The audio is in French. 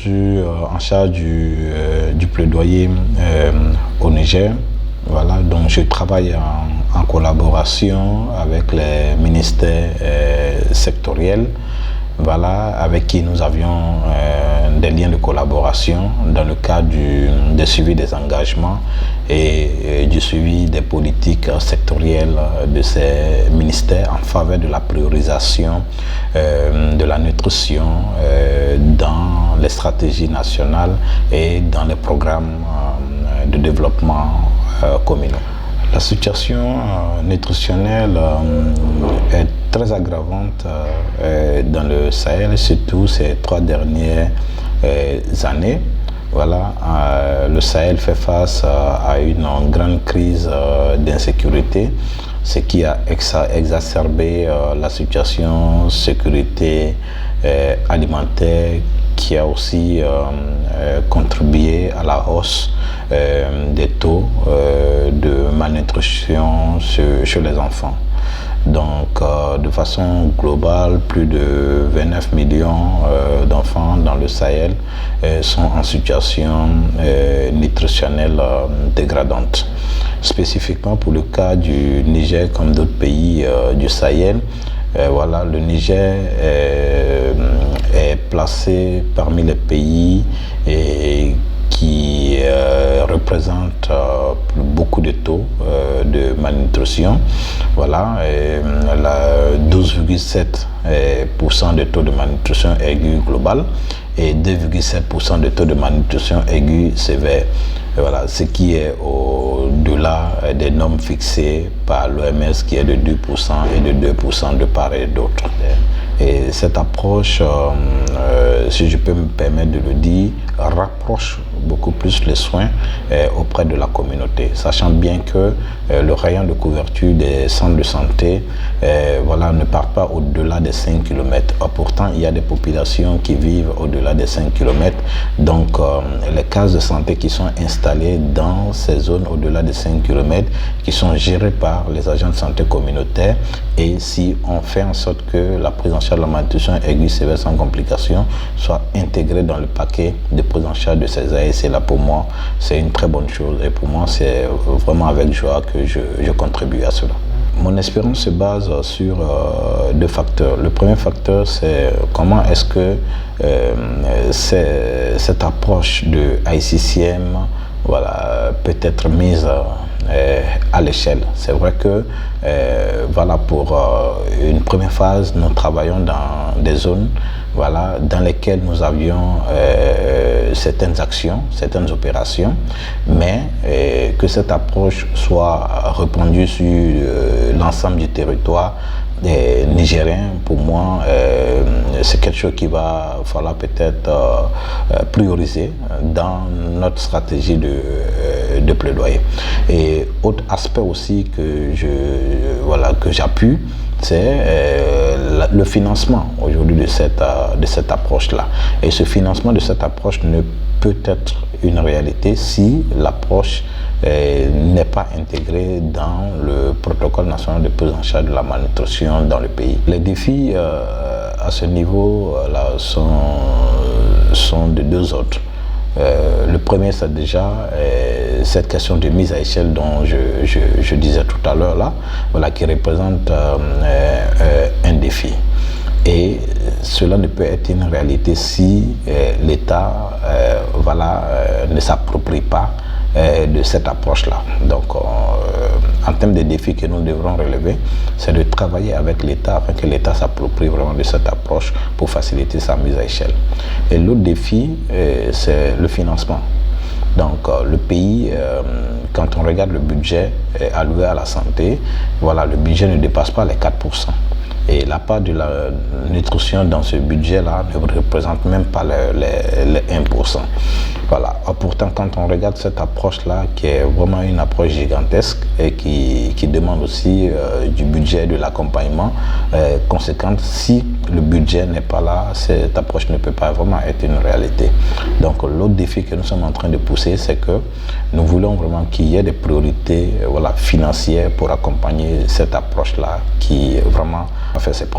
suis en charge du plaidoyer au Niger. Voilà, donc je travaille en collaboration avec les ministères sectoriels, voilà, avec qui nous avions des liens de collaboration dans le cadre du suivi des engagements et du suivi des politiques sectorielles de ces ministères en faveur de la priorisation de la nutrition dans les stratégies nationales et dans les programmes de développement communaux. La situation nutritionnelle est très aggravante dans le Sahel, surtout ces 3 dernières années. Voilà, le Sahel fait face à une grande crise d'insécurité, ce qui a exacerbé la situation sécurité alimentaire, qui a aussi contribué à la hausse des taux de malnutrition chez les enfants. Donc, de façon globale, plus de 29 millions d'enfants dans le Sahel sont en situation nutritionnelle dégradante. Spécifiquement pour le cas du Niger, comme d'autres pays du Sahel, voilà, le Niger est placé parmi les pays qui représentent beaucoup de taux de malnutrition. Voilà, 12,7% de taux de malnutrition aiguë globale et 2,7% de taux de malnutrition aiguë sévère. Voilà, ce qui est au-delà des normes fixées par l'OMS qui est de 2% et de 2% de part et d'autre. Et cette approche, si je peux me permettre de le dire, rapproche beaucoup plus les soins auprès de la communauté, sachant bien que le rayon de couverture des centres de santé voilà, ne part pas au-delà des 5 km. Pourtant, il y a des populations qui vivent au-delà des 5 km. Donc, les cases de santé qui sont installées dans ces zones au-delà des 5 km, qui sont gérées par les agents de santé communautaires. Et si on fait en sorte que la prise en charge de la malnutrition aiguë sévère sans complications soit intégrée dans le paquet de prise en charge de ces ASC là, pour moi, c'est une très bonne chose. Et pour moi, c'est vraiment avec joie que je contribue à cela. Mon expérience se base sur 2 facteurs. Le premier facteur, c'est comment est-ce que cette approche de ICCM voilà, peut être mise à l'échelle. C'est vrai que voilà, pour une première phase, nous travaillons dans des zones voilà, dans lesquelles nous avions certaines actions, certaines opérations, mais que cette approche soit répandue sur l'ensemble du territoire nigérien, pour moi, c'est quelque chose qui va falloir peut-être prioriser dans notre stratégie de plaidoyer. Et autre aspect aussi que j'appuie, c'est le financement aujourd'hui de cette approche-là. Et ce financement de cette approche ne peut être une réalité si l'approche n'est pas intégrée dans le protocole national de prise en charge de la malnutrition dans le pays. Les défis à ce niveau-là sont de 2 ordres. Le premier, c'est déjà cette question de mise à échelle dont je disais tout à l'heure là, voilà, qui représente un défi. Et cela ne peut être une réalité si l'État ne s'approprie pas de cette approche-là. Donc, en termes de défis que nous devrons relever, c'est de travailler avec l'État afin que l'État s'approprie vraiment de cette approche pour faciliter sa mise à échelle. Et l'autre défi, c'est le financement. Donc, le pays, quand on regarde le budget alloué à la santé, voilà, le budget ne dépasse pas les 4%. Et la part de la nutrition dans ce budget-là ne représente même pas les 1%. Voilà. Pourtant, quand on regarde cette approche-là, qui est vraiment une approche gigantesque et qui demande aussi du budget, de l'accompagnement conséquent, si le budget n'est pas là, cette approche ne peut pas vraiment être une réalité. Donc, l'autre défi que nous sommes en train de pousser, c'est que nous voulons vraiment qu'il y ait des priorités financières pour accompagner cette approche-là qui vraiment fait ses preuves.